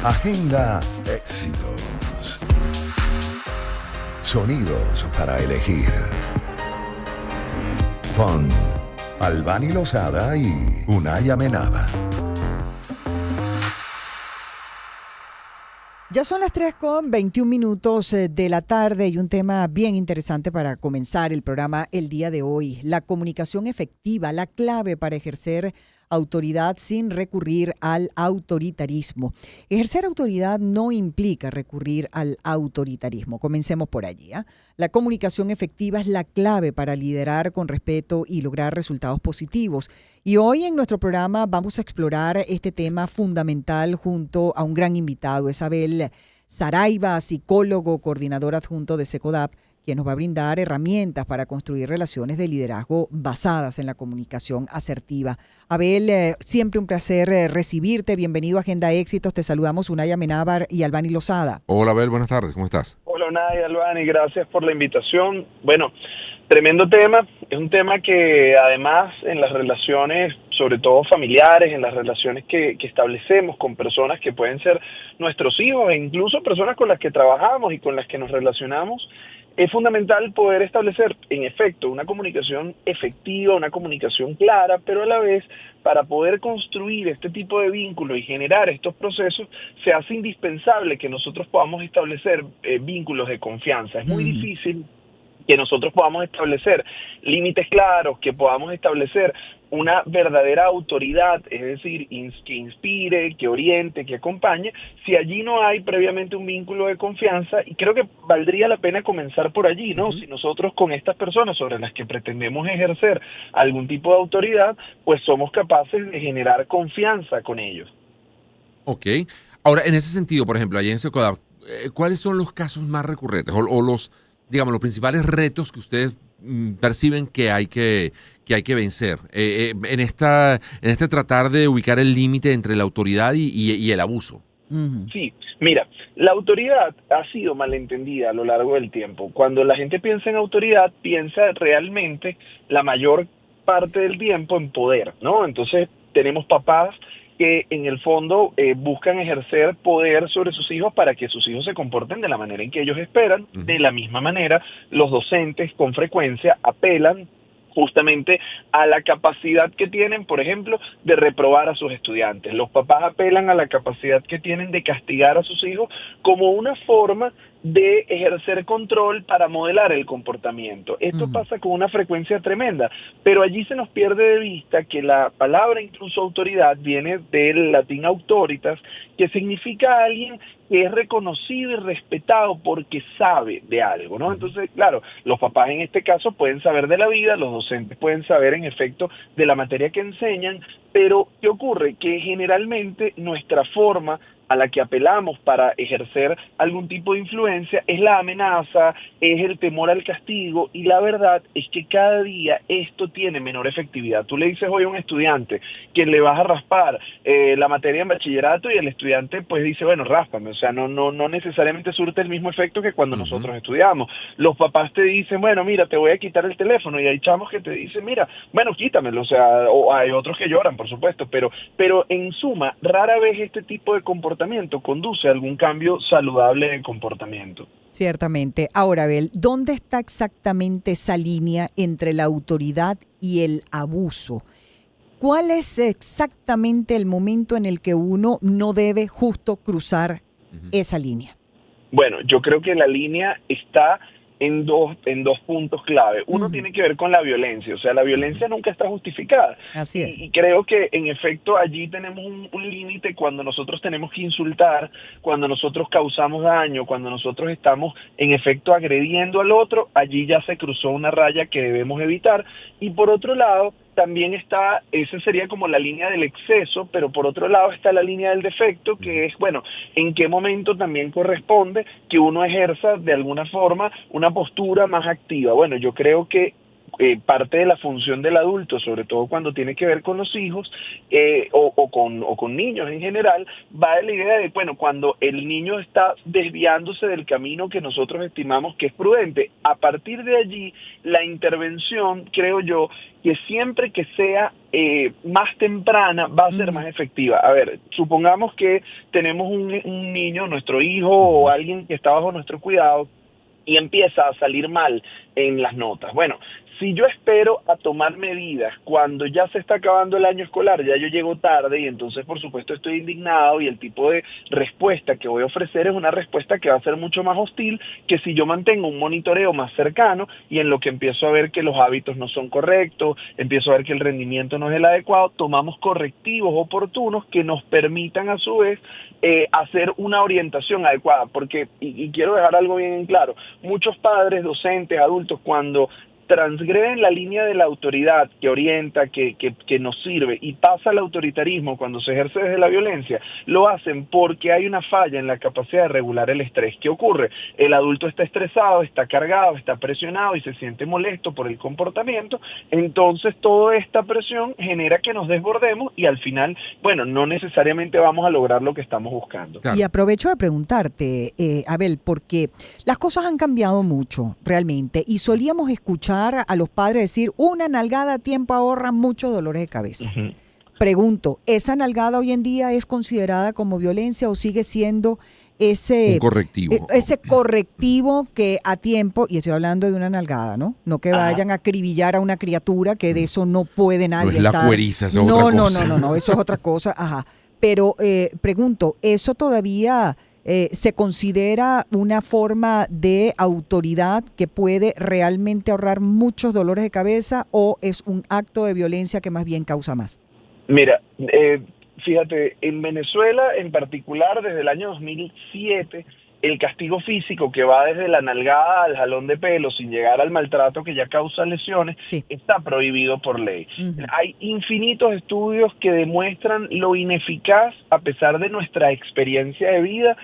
Agenda éxitos. Sonidos para elegir. Con Albany Lozada y Unay Amenábar. Ya son las 3:21 de la tarde y un tema bien interesante para comenzar el programa el día de hoy. La comunicación efectiva, la clave para ejercer autoridad sin recurrir al autoritarismo. Ejercer autoridad no implica recurrir al autoritarismo. Comencemos por allí. La comunicación efectiva es la clave para liderar con respeto y lograr resultados positivos. Y hoy en nuestro programa vamos a explorar este tema fundamental junto a un gran invitado, Isabel Saraiva, psicólogo, coordinador adjunto de SECODAP, quien nos va a brindar herramientas para construir relaciones de liderazgo basadas en la comunicación asertiva. Abel, siempre un placer recibirte. Bienvenido a Agenda Éxitos. Te saludamos Unay Amenábar y Albany Lozada. Hola Abel, buenas tardes. ¿Cómo estás? Hola Unay, Albany, gracias por la invitación. Bueno, tremendo tema. Es un tema que además en las relaciones, sobre todo familiares, en las relaciones que establecemos con personas que pueden ser nuestros hijos e incluso personas con las que trabajamos y con las que nos relacionamos, es fundamental poder establecer, en efecto, una comunicación efectiva, una comunicación clara, pero a la vez, para poder construir este tipo de vínculos y generar estos procesos, se hace indispensable que nosotros podamos establecer vínculos de confianza. Es muy difícil que nosotros podamos establecer límites claros, que podamos establecer una verdadera autoridad, es decir, que inspire, que oriente, que acompañe, si allí no hay previamente un vínculo de confianza, y creo que valdría la pena comenzar por allí, ¿no? Si nosotros con estas personas sobre las que pretendemos ejercer algún tipo de autoridad, pues somos capaces de generar confianza con ellos. Ok. Ahora, en ese sentido, por ejemplo, allá en SECODAP, ¿cuáles son los casos más recurrentes o los, digamos, los principales retos que ustedes perciben que hay que vencer en este tratar de ubicar el límite entre la autoridad y el abuso? Sí, mira, la autoridad ha sido malentendida a lo largo del tiempo. Cuando la gente piensa en autoridad, piensa realmente la mayor parte del tiempo en poder, ¿no? Entonces tenemos papás que en el fondo buscan ejercer poder sobre sus hijos para que sus hijos se comporten de la manera en que ellos esperan. De la misma manera, los docentes con frecuencia apelan justamente a la capacidad que tienen, por ejemplo, de reprobar a sus estudiantes. Los papás apelan a la capacidad que tienen de castigar a sus hijos como una forma de ejercer control para modelar el comportamiento. Esto pasa con una frecuencia tremenda, pero allí se nos pierde de vista que la palabra incluso autoridad viene del latín autoritas, que significa alguien que es reconocido y respetado porque sabe de algo, ¿no? Entonces, claro, los papás en este caso pueden saber de la vida, los docentes pueden saber en efecto de la materia que enseñan, pero ¿qué ocurre? Que generalmente nuestra forma a la que apelamos para ejercer algún tipo de influencia es la amenaza, es el temor al castigo, y la verdad es que cada día esto tiene menor efectividad. Tú le dices hoy a un estudiante que le vas a raspar la materia en bachillerato y el estudiante pues dice, bueno, ráspame, o sea, no necesariamente surte el mismo efecto que cuando nosotros estudiamos. Los papás te dicen, bueno, mira, te voy a quitar el teléfono, y hay chamos que te dicen, mira, bueno, quítamelo, o sea, o hay otros que lloran, por supuesto, pero en suma, rara vez este tipo de comportamiento conduce a algún cambio saludable de comportamiento. Ciertamente. Ahora, Abel, ¿dónde está exactamente esa línea entre la autoridad y el abuso? ¿Cuál es exactamente el momento en el que uno no debe justo cruzar esa línea? Bueno, yo creo que la línea está en dos puntos clave. Uno tiene que ver con la violencia, o sea, la violencia nunca está justificada. Así es. Y creo que en efecto allí tenemos un límite cuando nosotros tenemos que insultar, cuando nosotros causamos daño, cuando nosotros estamos en efecto agrediendo al otro, allí ya se cruzó una raya que debemos evitar. Y por otro lado, también está, esa sería como la línea del exceso, pero por otro lado está la línea del defecto, que es, bueno, en qué momento también corresponde que uno ejerza de alguna forma una postura más activa. Bueno, yo creo que parte de la función del adulto, sobre todo cuando tiene que ver con los hijos o con niños en general, va de la idea de, bueno, cuando el niño está desviándose del camino que nosotros estimamos que es prudente, a partir de allí la intervención, creo yo, que siempre que sea más temprana va a ser más efectiva. A ver, supongamos que tenemos un niño, nuestro hijo o alguien que está bajo nuestro cuidado y empieza a salir mal en las notas. Bueno, si yo espero a tomar medidas cuando ya se está acabando el año escolar, ya yo llego tarde y entonces por supuesto estoy indignado y el tipo de respuesta que voy a ofrecer es una respuesta que va a ser mucho más hostil que si yo mantengo un monitoreo más cercano y en lo que empiezo a ver que los hábitos no son correctos, empiezo a ver que el rendimiento no es el adecuado, tomamos correctivos oportunos que nos permitan a su vez hacer una orientación adecuada, porque, y quiero dejar algo bien en claro, muchos padres, docentes, adultos, cuando transgreden la línea de la autoridad que orienta, que nos sirve y pasa al autoritarismo cuando se ejerce desde la violencia, lo hacen porque hay una falla en la capacidad de regular el estrés. ¿Qué ocurre? El adulto está estresado, está cargado, está presionado y se siente molesto por el comportamiento, entonces toda esta presión genera que nos desbordemos y al final, bueno, no necesariamente vamos a lograr lo que estamos buscando. Claro. Y aprovecho de preguntarte, Abel, porque las cosas han cambiado mucho realmente y solíamos escuchar a los padres decir, una nalgada a tiempo ahorra muchos dolores de cabeza. Uh-huh. Pregunto, ¿esa nalgada hoy en día es considerada como violencia o sigue siendo ese correctivo que a tiempo, y estoy hablando de una nalgada, ¿no? No que vayan a acribillar a una criatura, que de eso no puede nadie No es la estar. cueriza, eso es otra cosa. No, eso es otra cosa, ajá. Pero pregunto, ¿eso todavía se considera una forma de autoridad que puede realmente ahorrar muchos dolores de cabeza o es un acto de violencia que más bien causa más? Mira, fíjate, en Venezuela en particular desde el año 2007 el castigo físico que va desde la nalgada al jalón de pelo sin llegar al maltrato que ya causa lesiones, sí, está prohibido por ley. Uh-huh. Hay infinitos estudios que demuestran lo ineficaz, a pesar de nuestra experiencia de vida,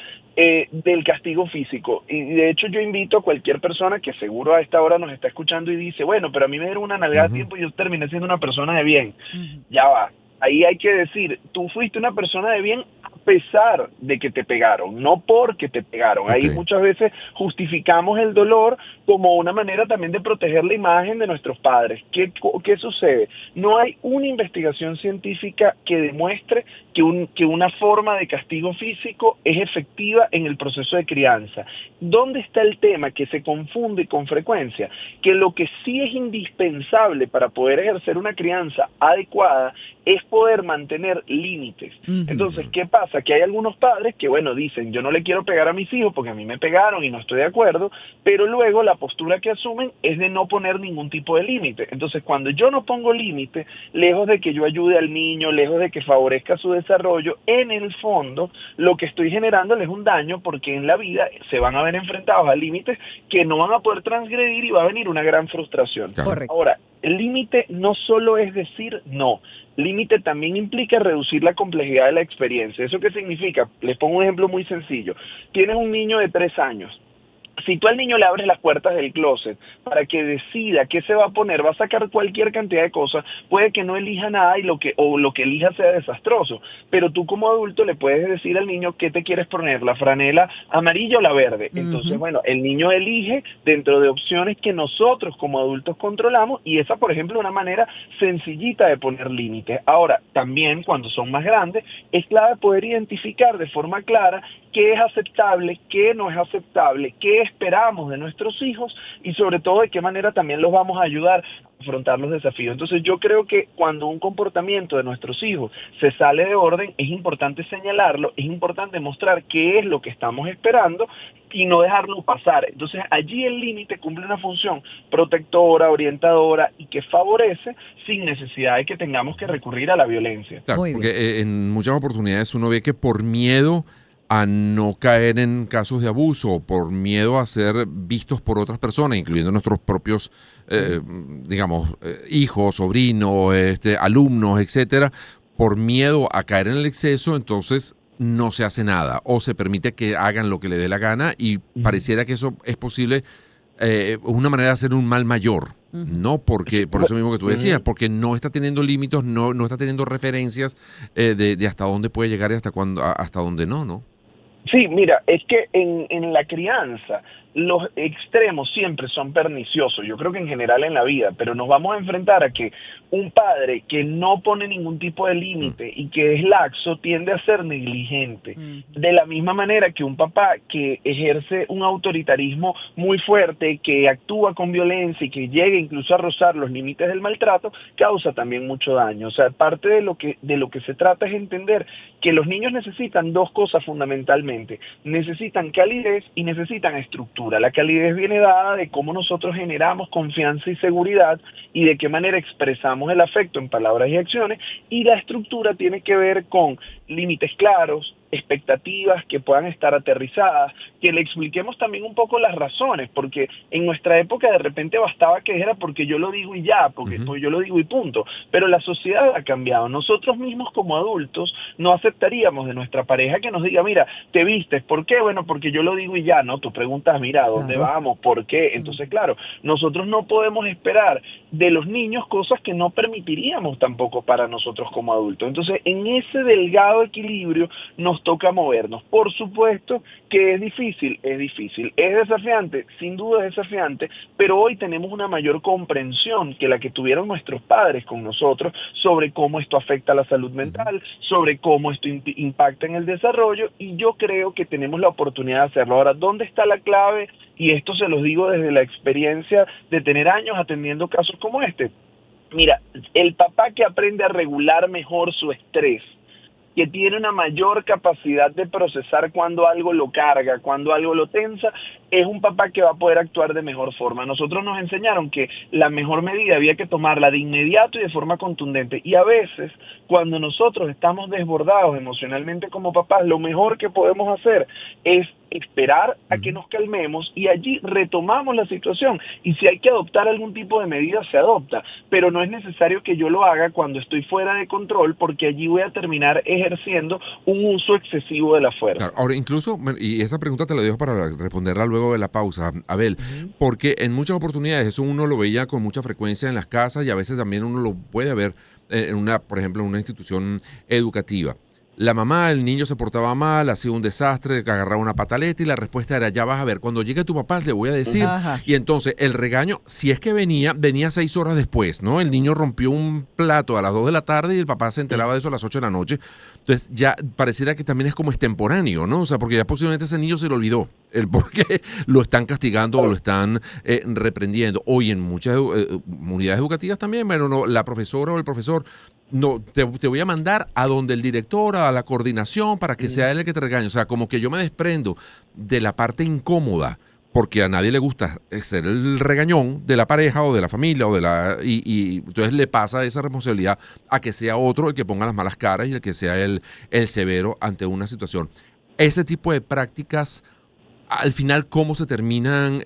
del castigo físico. Y de hecho yo invito a cualquier persona que seguro a esta hora nos está escuchando y dice, bueno, pero a mí me dieron una nalgada a tiempo y yo terminé siendo una persona de bien. Uh-huh. Ya va. Ahí hay que decir, tú fuiste una persona de bien a pesar de que te pegaron, no porque te pegaron. Okay. Ahí muchas veces justificamos el dolor como una manera también de proteger la imagen de nuestros padres. ¿Qué sucede? No hay una investigación científica que demuestre que una forma de castigo físico es efectiva en el proceso de crianza. ¿Dónde está el tema que se confunde con frecuencia? Que lo que sí es indispensable para poder ejercer una crianza adecuada es poder mantener límites. Uh-huh. Entonces, ¿qué pasa? Que hay algunos padres que, bueno, dicen, yo no le quiero pegar a mis hijos porque a mí me pegaron y no estoy de acuerdo, pero luego la postura que asumen es de no poner ningún tipo de límite. Entonces, cuando yo no pongo límite, lejos de que yo ayude al niño, lejos de que favorezca su desarrollo, en el fondo, lo que estoy generándole es un daño porque en la vida se van a ver enfrentados a límites que no van a poder transgredir y va a venir una gran frustración. Correcto. Ahora, el límite no solo es decir no, límite también implica reducir la complejidad de la experiencia. ¿Eso qué significa? Les pongo un ejemplo muy sencillo. Tienes un niño de 3 años. Si tú al niño le abres las puertas del closet para que decida qué se va a poner, va a sacar cualquier cantidad de cosas, puede que no elija nada y lo que elija sea desastroso, pero tú como adulto le puedes decir al niño qué te quieres poner, la franela amarilla o la verde. Entonces, uh-huh, bueno, el niño elige dentro de opciones que nosotros como adultos controlamos y esa, por ejemplo, es una manera sencillita de poner límites. Ahora, también cuando son más grandes, es clave poder identificar de forma clara qué es aceptable, qué no es aceptable, qué esperamos de nuestros hijos y sobre todo de qué manera también los vamos a ayudar a afrontar los desafíos. Entonces yo creo que cuando un comportamiento de nuestros hijos se sale de orden, es importante señalarlo, es importante mostrar qué es lo que estamos esperando y no dejarlo pasar. Entonces allí el límite cumple una función protectora, orientadora y que favorece sin necesidad de que tengamos que recurrir a la violencia. Claro, porque en muchas oportunidades uno ve que por miedo a no caer en casos de abuso, por miedo a ser vistos por otras personas, incluyendo nuestros propios, hijos, sobrinos, alumnos, etcétera, por miedo a caer en el exceso, entonces no se hace nada o se permite que hagan lo que le dé la gana y pareciera que eso es posible, una manera de hacer un mal mayor. No porque, por eso mismo que tú decías, porque no está teniendo límites, no está teniendo referencias de hasta dónde puede llegar y hasta cuándo, hasta dónde no. Sí, mira, es que en la crianza los extremos siempre son perniciosos, yo creo que en general en la vida, pero nos vamos a enfrentar a que un padre que no pone ningún tipo de límite y que es laxo tiende a ser negligente. De la misma manera que un papá que ejerce un autoritarismo muy fuerte, que actúa con violencia y que llega incluso a rozar los límites del maltrato, causa también mucho daño. O sea, parte de lo que se trata es entender que los niños necesitan dos cosas fundamentalmente. Necesitan calidez y necesitan estructura. La calidez viene dada de cómo nosotros generamos confianza y seguridad y de qué manera expresamos el afecto en palabras y acciones, y la estructura tiene que ver con límites claros, expectativas que puedan estar aterrizadas, que le expliquemos también un poco las razones, porque en nuestra época de repente bastaba que era porque yo lo digo y ya, porque pues yo lo digo y punto, pero la sociedad ha cambiado. Nosotros mismos como adultos no aceptaríamos de nuestra pareja que nos diga, mira, te vistes, ¿por qué? Bueno, porque yo lo digo y ya, ¿no? Tú preguntas, mira, ¿a dónde vamos? ¿Por qué? Entonces, claro, nosotros no podemos esperar de los niños cosas que no permitiríamos tampoco para nosotros como adultos. Entonces, en ese delgado equilibrio nos toca movernos. Por supuesto que es difícil, es desafiante, sin duda es desafiante, pero hoy tenemos una mayor comprensión que la que tuvieron nuestros padres con nosotros sobre cómo esto afecta a la salud mental, sobre cómo esto impacta en el desarrollo, y yo creo que tenemos la oportunidad de hacerlo. Ahora, ¿dónde está la clave? Y esto se los digo desde la experiencia de tener años atendiendo casos como este. Mira, el papá que aprende a regular mejor su estrés, que tiene una mayor capacidad de procesar cuando algo lo carga, cuando algo lo tensa, es un papá que va a poder actuar de mejor forma. Nosotros nos enseñaron que la mejor medida había que tomarla de inmediato y de forma contundente. Y a veces, cuando nosotros estamos desbordados emocionalmente como papás, lo mejor que podemos hacer es esperar a que nos calmemos y allí retomamos la situación. Y si hay que adoptar algún tipo de medida, se adopta. Pero no es necesario que yo lo haga cuando estoy fuera de control, porque allí voy a terminar ejerciendo un uso excesivo de la fuerza. Claro, ahora, incluso, y esa pregunta te la dejo para responderla luego de la pausa, Abel, porque en muchas oportunidades eso uno lo veía con mucha frecuencia en las casas y a veces también uno lo puede ver por ejemplo, en una institución educativa. La mamá, el niño se portaba mal, hacía un desastre, agarraba una pataleta y la respuesta era, ya vas a ver, cuando llegue tu papá le voy a decir. Ajá. Y entonces el regaño, si es que venía 6 horas después, ¿no? El niño rompió un plato a las 2 de la tarde y el papá se enteraba de eso a las 8 de la noche. Entonces ya pareciera que también es como extemporáneo, ¿no? O sea, porque ya posiblemente ese niño se le olvidó el por qué lo están castigando o lo están reprendiendo. Hoy en muchas unidades educativas también, bueno, no, la profesora o el profesor, no, te voy a mandar a donde el director, a la coordinación, para que sea él el que te regañe. O sea, como que yo me desprendo de la parte incómoda, porque a nadie le gusta ser el regañón de la pareja o de la familia y entonces le pasa esa responsabilidad a que sea otro el que ponga las malas caras y el que sea el severo ante una situación. Ese tipo de prácticas, al final, ¿cómo se terminan,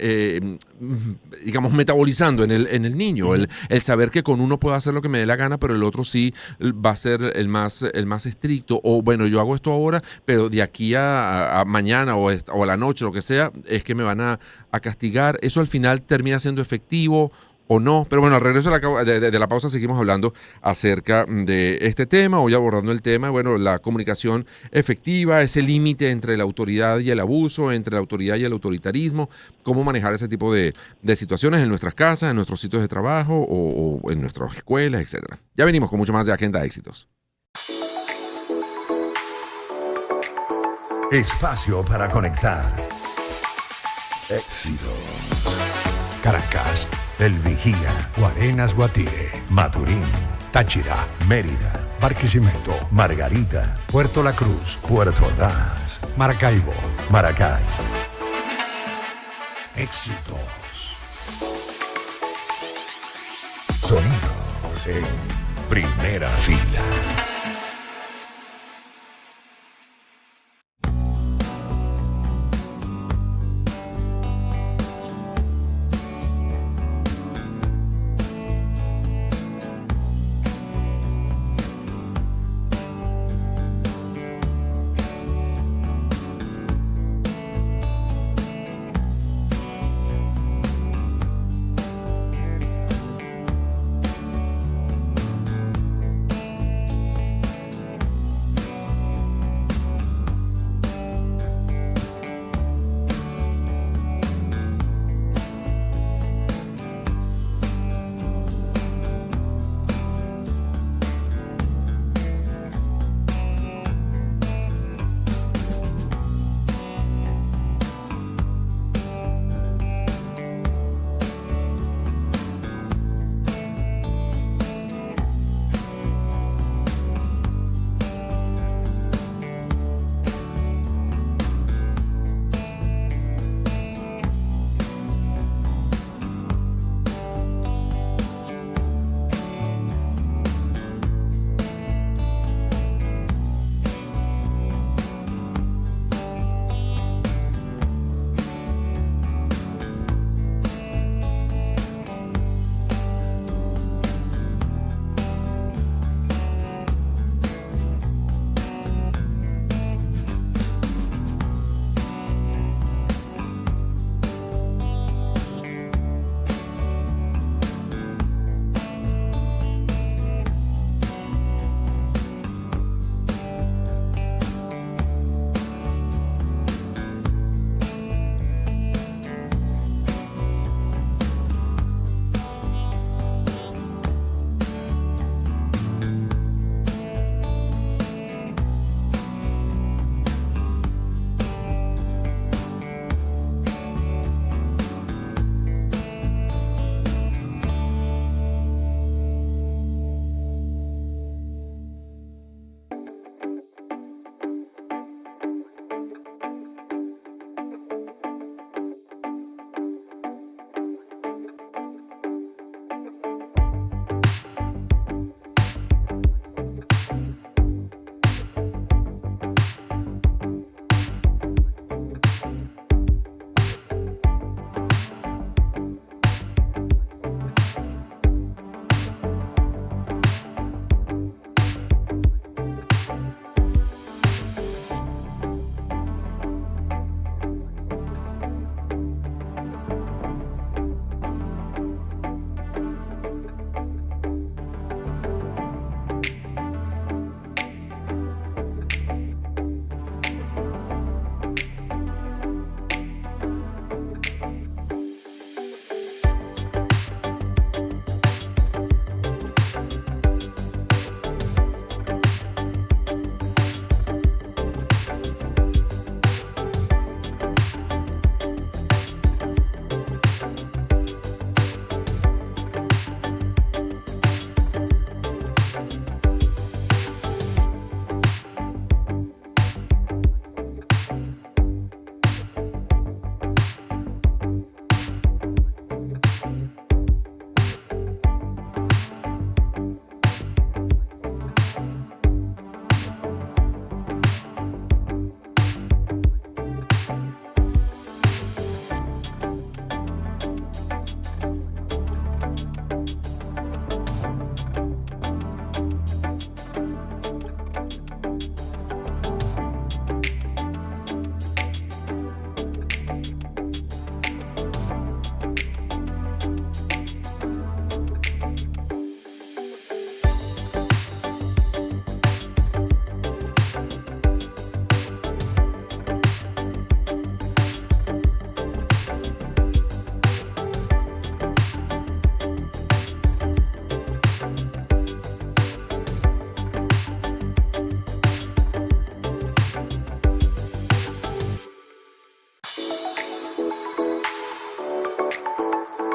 digamos, metabolizando en el niño? El saber que con uno puedo hacer lo que me dé la gana, pero el otro sí va a ser el más estricto. O, bueno, yo hago esto ahora, pero de aquí a mañana o a la noche, lo que sea, es que me van a castigar. Eso al final termina siendo efectivo o no. Pero bueno, al regreso de la pausa seguimos hablando acerca de este tema, hoy abordando el tema, bueno, la comunicación efectiva, ese límite entre la autoridad y el abuso, entre la autoridad y el autoritarismo, cómo manejar ese tipo de situaciones en nuestras casas, en nuestros sitios de trabajo o en nuestras escuelas, etc. Ya venimos con mucho más de Agenda Éxitos. Espacio para conectar. Éxitos. Caracas, El Vigía, Guarenas, Guatire, Maturín, Táchira, Mérida, Barquisimeto, Margarita, Puerto La Cruz, Puerto Ordaz, Maracaibo. Maracay. Éxitos. Sonidos en primera fila.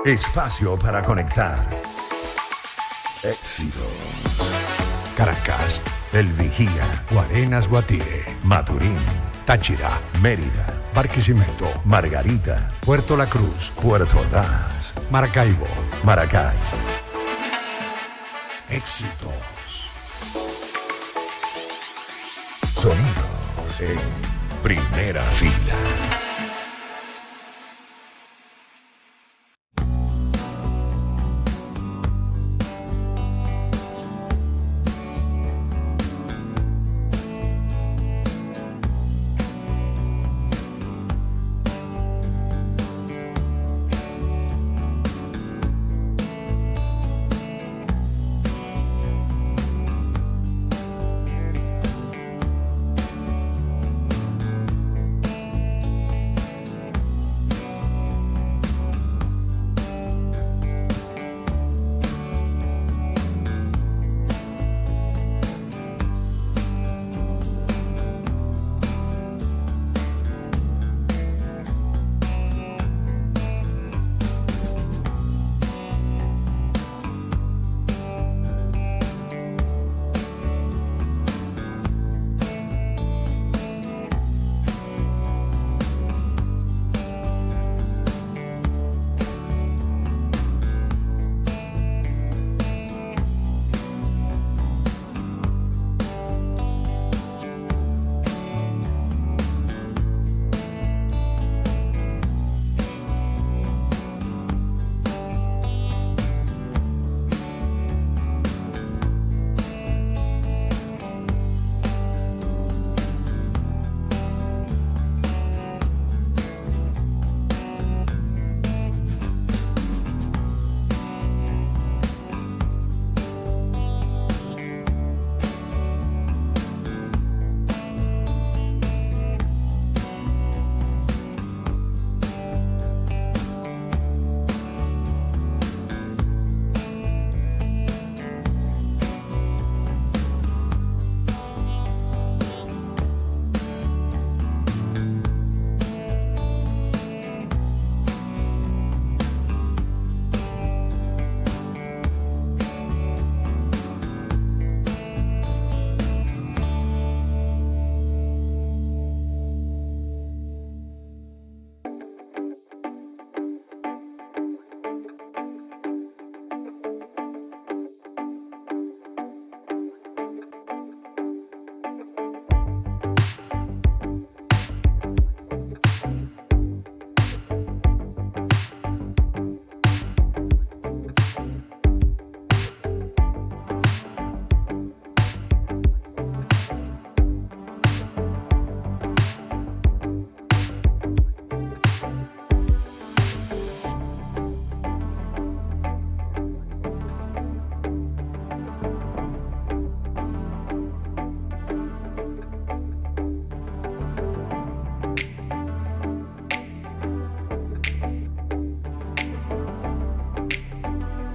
Espacio para conectar. Éxitos. Caracas, El Vigía, Guarenas, Guatire, Maturín, Táchira, Mérida, Barquisimeto, Margarita, Puerto La Cruz, Puerto Ordaz, Maracaibo. Maracay. Éxitos. Sonidos en primera fila.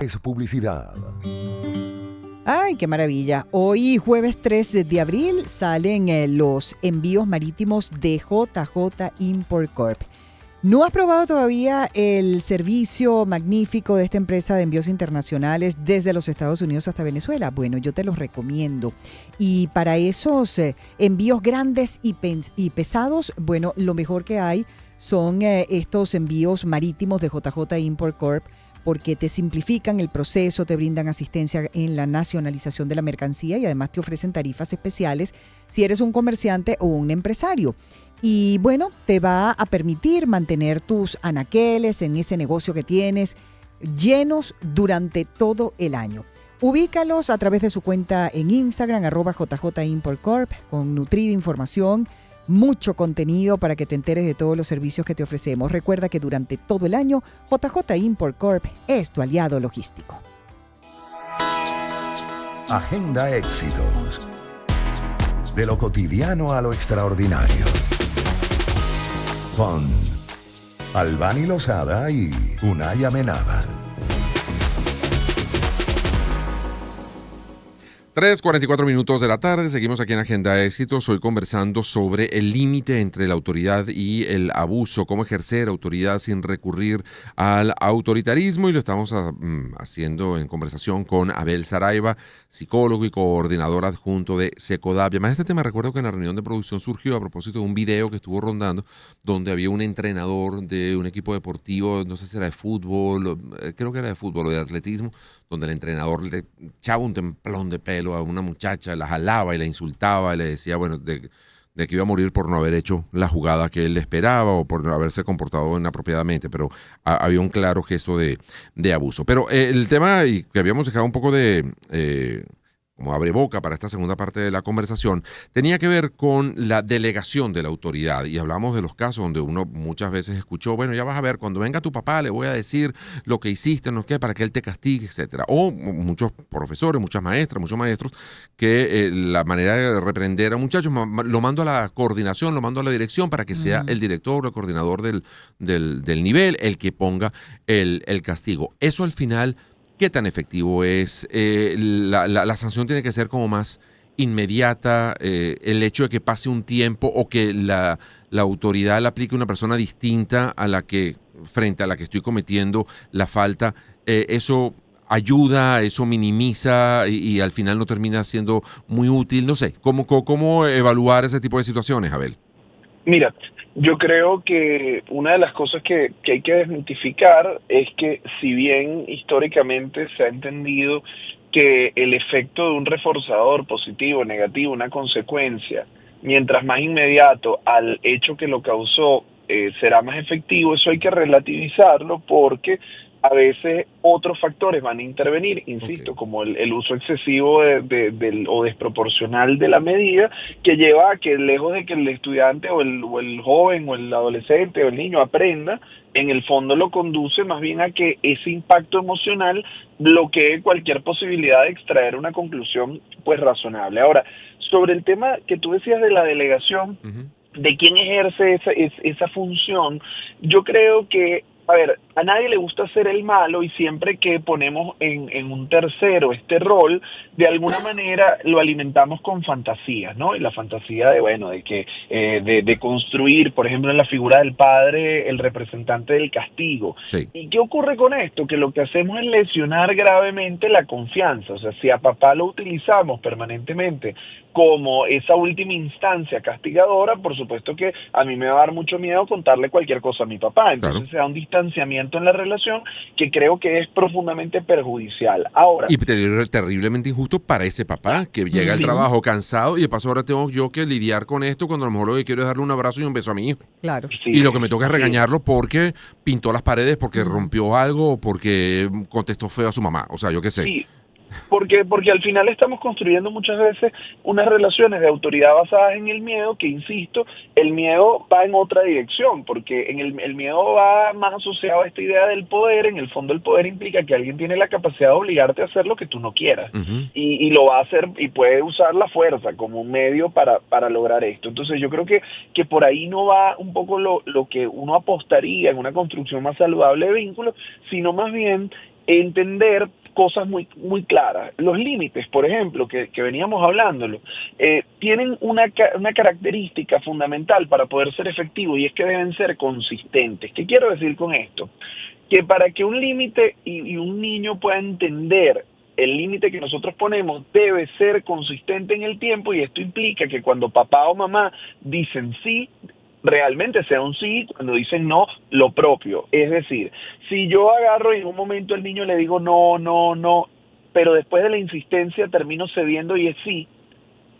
Es publicidad. Ay, qué maravilla. Hoy, jueves 3 de abril, salen los envíos marítimos de JJ Import Corp. ¿No has probado todavía el servicio magnífico de esta empresa de envíos internacionales desde los Estados Unidos hasta Venezuela? Bueno, yo te los recomiendo. Y para esos envíos grandes y pesados, bueno, lo mejor que hay son estos envíos marítimos de JJ Import Corp, porque te simplifican el proceso, te brindan asistencia en la nacionalización de la mercancía y además te ofrecen tarifas especiales si eres un comerciante o un empresario. Y bueno, te va a permitir mantener tus anaqueles en ese negocio que tienes llenos durante todo el año. Ubícalos a través de su cuenta en Instagram, @JJImportCorp, con nutrida información, mucho contenido para que te enteres de todos los servicios que te ofrecemos. Recuerda que durante todo el año, JJ Import Corp es tu aliado logístico. Agenda Éxitos. De lo cotidiano a lo extraordinario. Con Albany Lozada y Unay Amenábar. 3:44 minutos de la tarde, seguimos aquí en Agenda Éxitos, hoy conversando sobre el límite entre la autoridad y el abuso, cómo ejercer autoridad sin recurrir al autoritarismo, y lo estamos haciendo en conversación con Abel Saraiva, psicólogo y coordinador adjunto de SECODAP. Además, este tema recuerdo que en la reunión de producción surgió a propósito de un video que estuvo rondando donde había un entrenador de un equipo deportivo, no sé si era de fútbol, creo que era de fútbol o de atletismo, donde el entrenador le echaba un templón de pelo a una muchacha, la jalaba y la insultaba y le decía, bueno, de que iba a morir por no haber hecho la jugada que él esperaba o por no haberse comportado inapropiadamente, pero había un claro gesto de abuso. Pero el tema, y que habíamos dejado un poco de como abre boca para esta segunda parte de la conversación, tenía que ver con la delegación de la autoridad, y hablamos de los casos donde uno muchas veces escuchó, bueno, ya vas a ver, cuando venga tu papá le voy a decir lo que hiciste, no sé qué, para que él te castigue, etcétera. O muchos profesores, muchas maestras, muchos maestros, que la manera de reprender a muchachos, lo mando a la coordinación, lo mando a la dirección para que sea el director o el coordinador del nivel el que ponga el castigo. Eso al final, ¿qué tan efectivo es? La sanción tiene que ser como más inmediata, el hecho de que pase un tiempo o que la autoridad le aplique a una persona distinta a la que, frente a la que estoy cometiendo la falta, eso ayuda, eso minimiza y al final no termina siendo muy útil. No sé, ¿cómo evaluar ese tipo de situaciones, Abel? Mira, yo creo que una de las cosas que hay que desmitificar es que, si bien históricamente se ha entendido que el efecto de un reforzador positivo, negativo, una consecuencia, mientras más inmediato al hecho que lo causó, será más efectivo, eso hay que relativizarlo, porque a veces otros factores van a intervenir, insisto, como el uso excesivo o desproporcional de la medida, que lleva a que, lejos de que el estudiante o el joven o el adolescente o el niño aprenda, en el fondo lo conduce más bien a que ese impacto emocional bloquee cualquier posibilidad de extraer una conclusión pues razonable. Ahora, sobre el tema que tú decías de la delegación, de quién ejerce esa función, yo creo que, a ver, a nadie le gusta ser el malo, y siempre que ponemos en un tercero este rol, de alguna manera lo alimentamos con fantasías, ¿no? Y la fantasía de construir, por ejemplo, en la figura del padre, el representante del castigo. Sí. ¿Y qué ocurre con esto? Que lo que hacemos es lesionar gravemente la confianza. O sea, si a papá lo utilizamos permanentemente como esa última instancia castigadora, por supuesto que a mí me va a dar mucho miedo contarle cualquier cosa a mi papá. Entonces se da un distanciamiento en la relación que creo que es profundamente perjudicial. Ahora, y terriblemente injusto para ese papá que llega al trabajo cansado y de paso ahora tengo yo que lidiar con esto cuando a lo mejor lo que quiero es darle un abrazo y un beso a mi hijo. Claro. Sí, y lo que me toca es regañarlo porque pintó las paredes, porque rompió algo, o porque contestó feo a su mamá. O sea, yo qué sé. Sí. Porque al final estamos construyendo muchas veces unas relaciones de autoridad basadas en el miedo, que, insisto, el miedo va en otra dirección, porque el miedo va más asociado a esta idea del poder. En el fondo, el poder implica que alguien tiene la capacidad de obligarte a hacer lo que tú no quieras, y lo va a hacer, y puede usar la fuerza como un medio para lograr esto. Entonces yo creo que por ahí no va un poco lo que uno apostaría en una construcción más saludable de vínculos, sino más bien entender cosas muy, muy claras. Los límites, por ejemplo, que veníamos hablándolo, tienen una característica fundamental para poder ser efectivos, y es que deben ser consistentes. ¿Qué quiero decir con esto? Que para que un límite y un niño pueda entender el límite que nosotros ponemos, debe ser consistente en el tiempo, y esto implica que cuando papá o mamá dicen sí, realmente sea un sí, cuando dicen no, lo propio. Es decir, si yo agarro y en un momento al niño le digo no, pero después de la insistencia termino cediendo y es sí,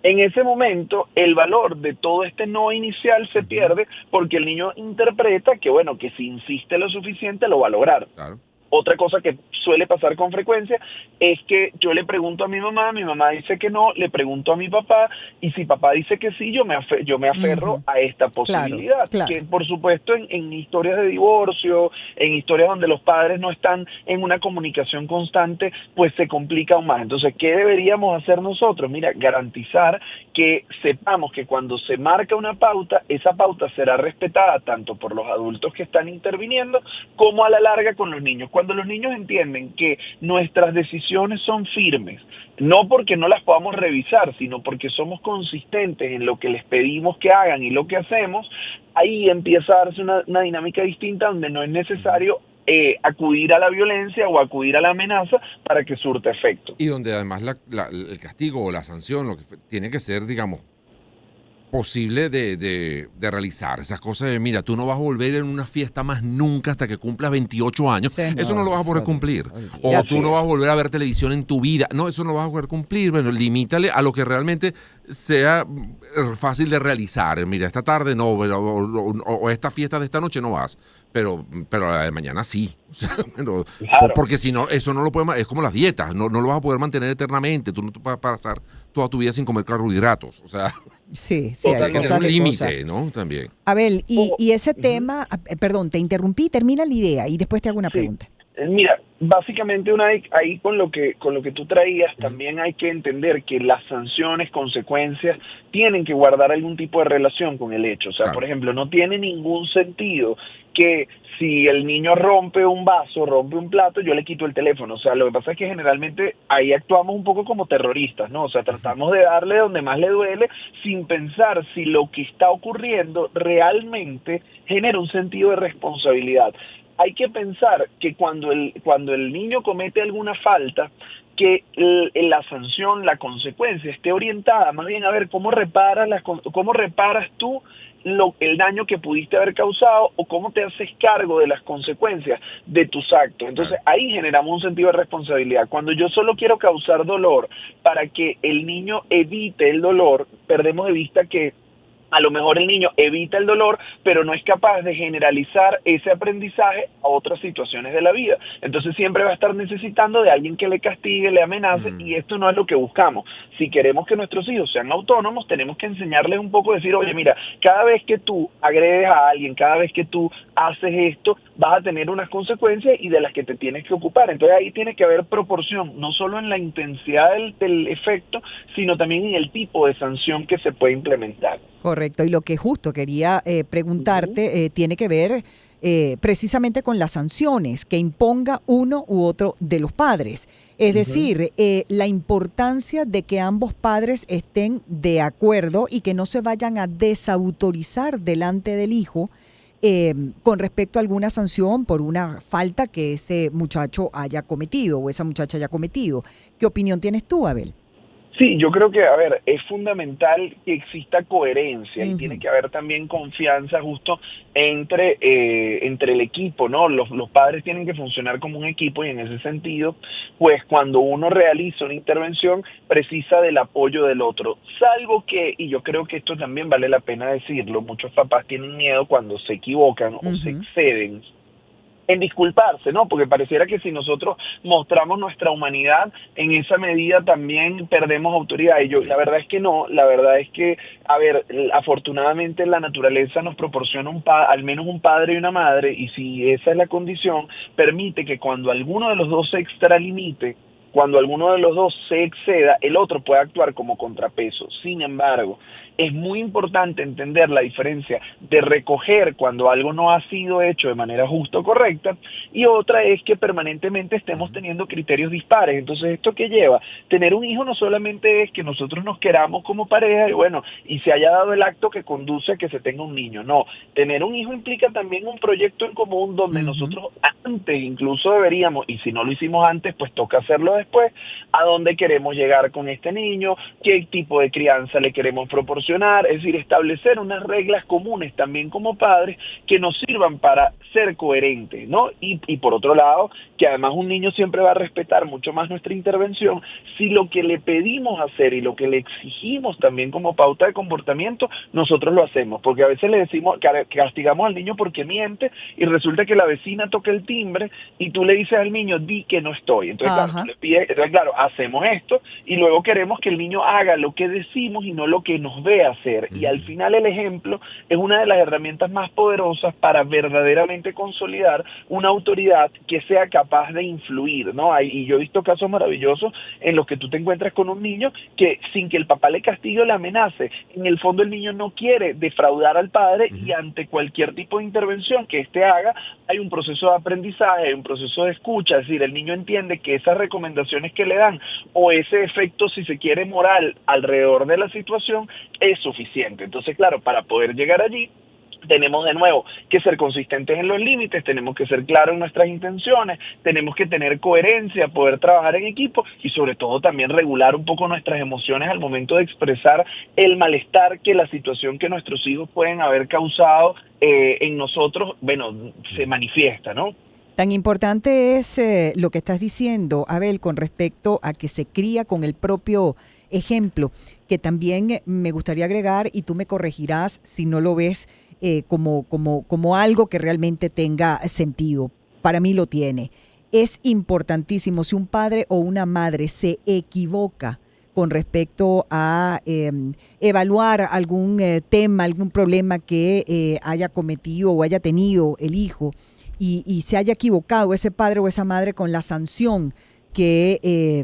en ese momento el valor de todo este no inicial se pierde, porque el niño interpreta que, bueno, que si insiste lo suficiente lo va a lograr. Claro. Otra cosa que suele pasar con frecuencia es que yo le pregunto a mi mamá dice que no, le pregunto a mi papá, y si papá dice que sí, yo me aferro a esta posibilidad. Claro. Que, por supuesto, en historias de divorcio, en historias donde los padres no están en una comunicación constante, pues se complica aún más. Entonces, ¿qué deberíamos hacer nosotros? Mira, garantizar que sepamos que cuando se marca una pauta, esa pauta será respetada tanto por los adultos que están interviniendo como a la larga con los niños. Cuando los niños entienden que nuestras decisiones son firmes, no porque no las podamos revisar, sino porque somos consistentes en lo que les pedimos que hagan y lo que hacemos, ahí empieza a darse una dinámica distinta donde no es necesario acudir a la violencia o acudir a la amenaza para que surta efecto. Y donde además el castigo o la sanción tiene que ser, digamos, posible de realizar. Esas cosas de, mira, tú no vas a volver en una fiesta más nunca hasta que cumplas 28 años. Sí, eso no lo vas a poder cumplir. O olvídate. tú no vas a volver a ver televisión en tu vida. No, eso no lo vas a poder cumplir. Bueno, limítale a lo que realmente sea fácil de realizar. Mira, esta tarde no, o esta fiesta de esta noche no vas. Pero la de mañana sí. O sea, Claro. Porque si no, eso no lo puede, es como las dietas, no lo vas a poder mantener eternamente. Tú no vas a pasar toda tu vida sin comer carbohidratos. O sea, Sí, hay hay que tener cosas un de límite, cosas. ¿no? También. Abel, y ese tema, perdón, te interrumpí, termina la idea y después te hago una Sí. pregunta. Mira, básicamente ahí con lo que tú traías, también hay que entender que las sanciones, consecuencias, tienen que guardar algún tipo de relación con el hecho. O sea, Claro. por ejemplo, no tiene ningún sentido que si el niño rompe un vaso, rompe un plato, yo le quito el teléfono. O sea, lo que pasa es que generalmente ahí actuamos un poco como terroristas, ¿no? O sea, tratamos de darle donde más le duele sin pensar si lo que está ocurriendo realmente genera un sentido de responsabilidad. Hay que pensar que cuando el niño comete alguna falta, que la sanción, la consecuencia esté orientada más bien a ver cómo reparas tú el daño que pudiste haber causado o cómo te haces cargo de las consecuencias de tus actos. Entonces ahí generamos un sentido de responsabilidad. Cuando yo solo quiero causar dolor para que el niño evite el dolor, perdemos de vista que a lo mejor el niño evita el dolor, pero no es capaz de generalizar ese aprendizaje a otras situaciones de la vida. Entonces siempre va a estar necesitando de alguien que le castigue, le amenace, y esto no es lo que buscamos. Si queremos que nuestros hijos sean autónomos, tenemos que enseñarles un poco, decir, oye, mira, cada vez que tú agredes a alguien, cada vez que tú haces esto, vas a tener unas consecuencias y de las que te tienes que ocupar. Entonces ahí tiene que haber proporción, no solo en la intensidad del efecto, sino también en el tipo de sanción que se puede implementar. Correcto, y lo que justo quería preguntarte tiene que ver precisamente con las sanciones que imponga uno u otro de los padres. Es decir, la importancia de que ambos padres estén de acuerdo y que no se vayan a desautorizar delante del hijo con respecto a alguna sanción por una falta que ese muchacho haya cometido o esa muchacha haya cometido. ¿Qué opinión tienes tú, Abel? Sí, yo creo que, a ver, es fundamental que exista coherencia y tiene que haber también confianza justo entre el equipo, ¿no? Los padres tienen que funcionar como un equipo y en ese sentido, pues cuando uno realiza una intervención, precisa del apoyo del otro. Salvo que, y yo creo que esto también vale la pena decirlo, muchos papás tienen miedo cuando se equivocan o se exceden en disculparse, ¿no? Porque pareciera que si nosotros mostramos nuestra humanidad, en esa medida también perdemos autoridad. Y la verdad es que no, la verdad es que, a ver, afortunadamente la naturaleza nos proporciona al menos un padre y una madre, y si esa es la condición, permite que cuando alguno de los dos se extralimite, cuando alguno de los dos se exceda, el otro puede actuar como contrapeso. Sin embargo, es muy importante entender la diferencia de recoger cuando algo no ha sido hecho de manera justa o correcta, y otra es que permanentemente estemos teniendo criterios dispares. Entonces, ¿esto qué lleva? Tener un hijo no solamente es que nosotros nos queramos como pareja y se haya dado el acto que conduce a que se tenga un niño. No, tener un hijo implica también un proyecto en común donde nosotros antes incluso deberíamos, y si no lo hicimos antes, pues toca hacerlo después, a dónde queremos llegar con este niño, qué tipo de crianza le queremos proporcionar, es decir, establecer unas reglas comunes también como padres que nos sirvan para ser coherentes, ¿no? Y por otro lado, que además un niño siempre va a respetar mucho más nuestra intervención si lo que le pedimos hacer y lo que le exigimos también como pauta de comportamiento, nosotros lo hacemos, porque a veces le decimos, castigamos al niño porque miente y resulta que la vecina toca el timbre y tú le dices al niño, di que no estoy. Entonces, claro, tú le pides, hacemos esto y luego queremos que el niño haga lo que decimos y no lo que nos ve hacer. Y al final el ejemplo es una de las herramientas más poderosas para verdaderamente consolidar una autoridad que sea capaz de influir, ¿no? Y yo he visto casos maravillosos en los que tú te encuentras con un niño que sin que el papá le castigue o le amenace, en el fondo el niño no quiere defraudar al padre y ante cualquier tipo de intervención que éste haga, hay un proceso de aprendizaje, hay un proceso de escucha, es decir, el niño entiende que esas recomendaciones que le dan o ese efecto, si se quiere, moral alrededor de la situación es suficiente. Entonces, claro, para poder llegar allí, tenemos de nuevo que ser consistentes en los límites, tenemos que ser claros en nuestras intenciones, tenemos que tener coherencia, poder trabajar en equipo y sobre todo también regular un poco nuestras emociones al momento de expresar el malestar que la situación que nuestros hijos pueden haber causado en nosotros, bueno, se manifiesta, ¿no? Tan importante es lo que estás diciendo, Abel, con respecto a que se cría con el propio ejemplo, que también me gustaría agregar, y tú me corregirás si no lo ves como algo que realmente tenga sentido. Para mí lo tiene. Es importantísimo, si un padre o una madre se equivoca con respecto a evaluar algún tema, algún problema que haya cometido o haya tenido el hijo, y se haya equivocado ese padre o esa madre con la sanción que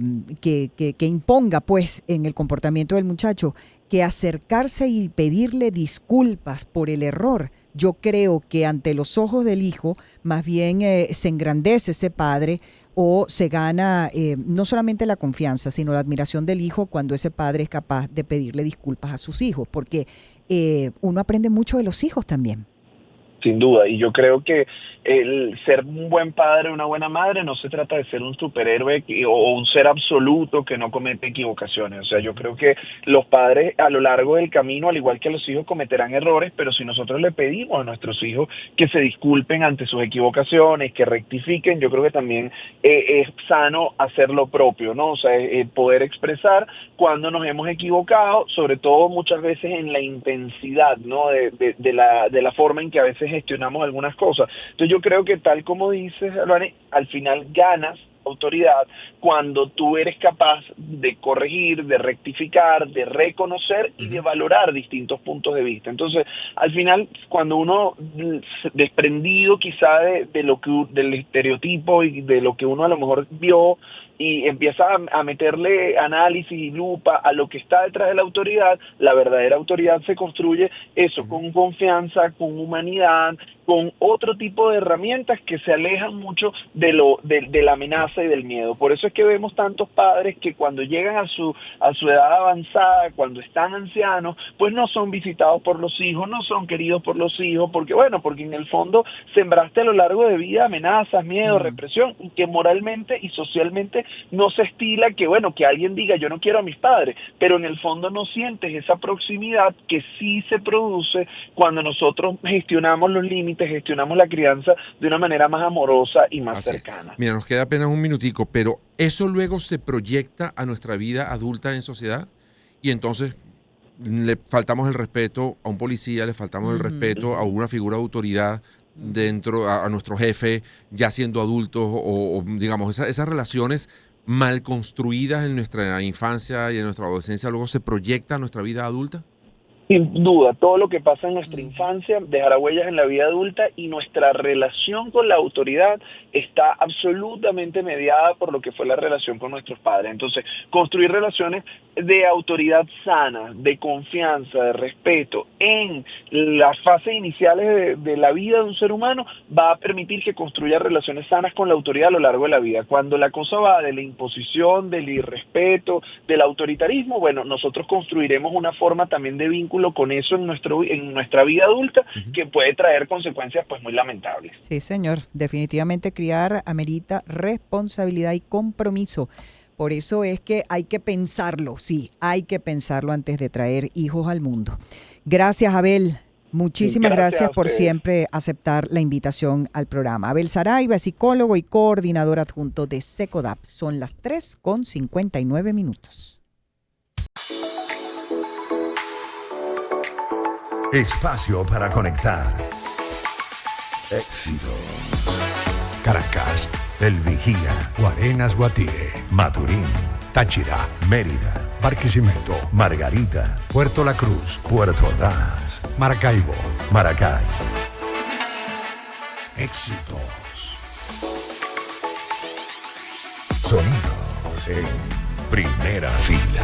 imponga pues en el comportamiento del muchacho, que acercarse y pedirle disculpas por el error. Yo creo que ante los ojos del hijo más bien se engrandece ese padre o se gana no solamente la confianza, sino la admiración del hijo cuando ese padre es capaz de pedirle disculpas a sus hijos, porque uno aprende mucho de los hijos también. Sin duda, y yo creo que el ser un buen padre o una buena madre no se trata de ser un superhéroe o un ser absoluto que no comete equivocaciones. O sea, yo creo que los padres a lo largo del camino, al igual que los hijos, cometerán errores, pero si nosotros le pedimos a nuestros hijos que se disculpen ante sus equivocaciones, que rectifiquen, yo creo que también es sano hacer lo propio, ¿no? O sea, poder expresar cuando nos hemos equivocado, sobre todo muchas veces en la intensidad, ¿no? De la forma en que a veces gestionamos algunas cosas. Entonces yo creo que tal como dices, Albany, al final ganas autoridad cuando tú eres capaz de corregir, de rectificar, de reconocer y de valorar distintos puntos de vista. Entonces, al final, cuando uno, desprendido quizá de lo que del estereotipo y de lo que uno a lo mejor vio, y empieza a meterle análisis y lupa a lo que está detrás de la autoridad, la verdadera autoridad se construye eso, con confianza, con humanidad, con otro tipo de herramientas que se alejan mucho de la amenaza y del miedo. Por eso es que vemos tantos padres que cuando llegan a su edad avanzada, cuando están ancianos, pues no son visitados por los hijos, no son queridos por los hijos, porque en el fondo sembraste a lo largo de vida amenazas, miedo, represión, y que moralmente y socialmente no se estila que alguien diga yo no quiero a mis padres, pero en el fondo no sientes esa proximidad que sí se produce cuando nosotros gestionamos los límites, gestionamos la crianza de una manera más amorosa y más cercana. Mira, nos queda apenas un minutico, pero eso luego se proyecta a nuestra vida adulta en sociedad y entonces le faltamos el respeto a un policía, le faltamos el respeto a una figura de autoridad dentro, a nuestro jefe, ya siendo adultos, o digamos, esas relaciones mal construidas en nuestra infancia y en nuestra adolescencia, luego se proyecta a nuestra vida adulta. Sin duda, todo lo que pasa en nuestra infancia dejará huellas en la vida adulta y nuestra relación con la autoridad está absolutamente mediada por lo que fue la relación con nuestros padres. Entonces, construir relaciones de autoridad sana, de confianza, de respeto en las fases iniciales de la vida de un ser humano va a permitir que construya relaciones sanas con la autoridad a lo largo de la vida. Cuando la cosa va de la imposición, del irrespeto, del autoritarismo, nosotros construiremos una forma también de vínculo con eso en nuestra vida adulta que puede traer consecuencias pues muy lamentables. Sí, señor, definitivamente criar amerita responsabilidad y compromiso. Por eso es que hay que pensarlo, sí, hay que pensarlo antes de traer hijos al mundo. Gracias, Abel. Muchísimas gracias por siempre aceptar la invitación al programa. Abel Saraiva, psicólogo y coordinador adjunto de SECODAP. Son las 3:59. Espacio para conectar. Éxitos. Caracas, El Vigía, Guarenas, Guatire, Maturín, Táchira, Mérida, Barquisimeto, Margarita, Puerto La Cruz, Puerto Ordaz, Maracaibo. Maracay. Éxitos. Sonidos en primera fila.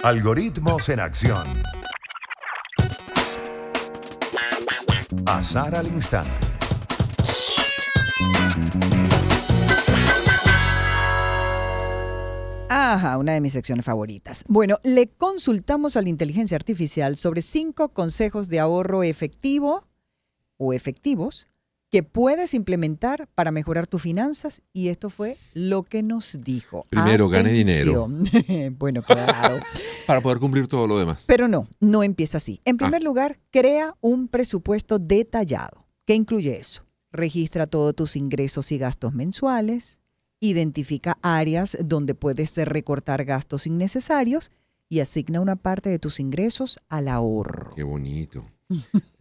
Algoritmos en acción. Azar al instante. Ajá, una de mis secciones favoritas. Bueno, le consultamos a la inteligencia artificial sobre 5 consejos de ahorro efectivo o efectivos que puedes implementar para mejorar tus finanzas, y esto fue lo que nos dijo. Primero, gane dinero. Bueno, claro. Para poder cumplir todo lo demás. Pero no empieza así. En primer lugar, crea un presupuesto detallado. ¿Qué incluye eso? Registra todos tus ingresos y gastos mensuales, identifica áreas donde puedes recortar gastos innecesarios y asigna una parte de tus ingresos al ahorro. Qué bonito.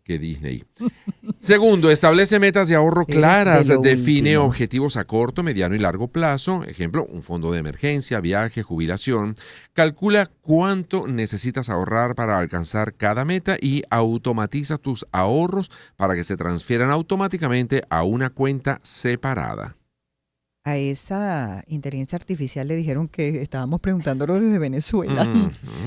Qué Disney. Segundo, establece metas de ahorro claras. Define objetivos a corto, mediano y largo plazo. Ejemplo, un fondo de emergencia, viaje, jubilación. Calcula cuánto necesitas ahorrar para alcanzar cada meta y automatiza tus ahorros para que se transfieran automáticamente a una cuenta separada. A esa inteligencia artificial le dijeron que estábamos preguntándolo desde Venezuela.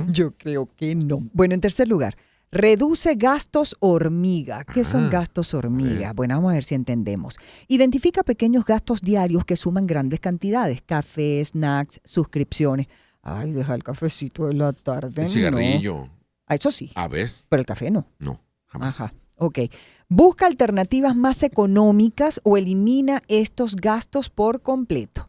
Yo creo que no. Bueno, en tercer lugar, reduce gastos hormiga. ¿Qué son gastos hormiga? Bueno, vamos a ver si entendemos. Identifica pequeños gastos diarios que suman grandes cantidades. Café, snacks, suscripciones. Ay, deja el cafecito en la tarde. El cigarrillo. No. Ah, eso sí. A veces. Pero el café no. No, jamás. Ajá. Ok. Busca alternativas más económicas o elimina estos gastos por completo.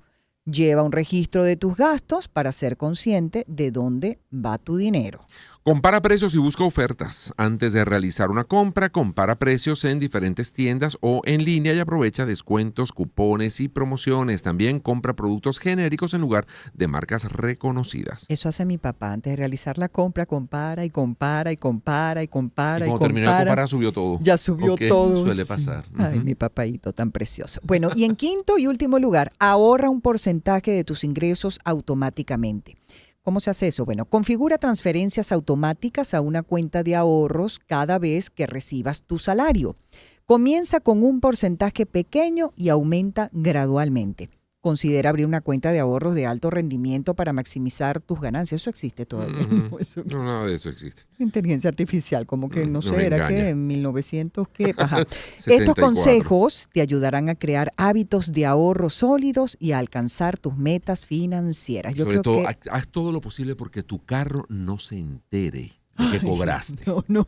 Lleva un registro de tus gastos para ser consciente de dónde va tu dinero. Compara precios y busca ofertas. Antes de realizar una compra, compara precios en diferentes tiendas o en línea y aprovecha descuentos, cupones y promociones. También compra productos genéricos en lugar de marcas reconocidas. Eso hace mi papá. Antes de realizar la compra, compara y compara y compara y compara Y y cuando terminó de compara. comparar, subió todo. Ya subió Ok, todo. suele sí. pasar. Ay, Ujú. mi papaíto tan precioso. Bueno, y en quinto y último lugar, ahorra un porcentaje de tus ingresos automáticamente. ¿Cómo se hace eso? Bueno, configura transferencias automáticas a una cuenta de ahorros cada vez que recibas tu salario. Comienza con un porcentaje pequeño y aumenta gradualmente. Considera abrir una cuenta de ahorros de alto rendimiento para maximizar tus ganancias. Eso existe todavía. Ujú. ¿No? Eso- No, nada de eso existe. Inteligencia artificial, como que no Nos sé, era que engaña. en 1900 que... Ajá. Estos 74. consejos te ayudarán a crear hábitos de ahorro sólidos y a alcanzar tus metas financieras. Yo Sobre creo todo, que... haz todo lo posible porque tu carro no se entere de que cobraste. No.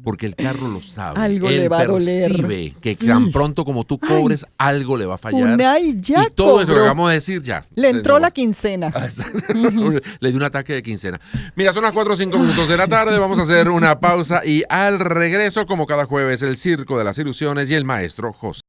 Porque el carro lo sabe. Algo Él le va a doler. percibe que Sí. tan pronto como tú cobres, algo le va a fallar. Unai ya y todo esto que cobró. acabamos de decir ya. Le entró No. la quincena. Le dio un ataque de quincena. Mira, son las 4 o 5 minutos de la tarde. Vamos a hacer una pausa y al regreso, como cada jueves, el Circo de las Ilusiones y el maestro José.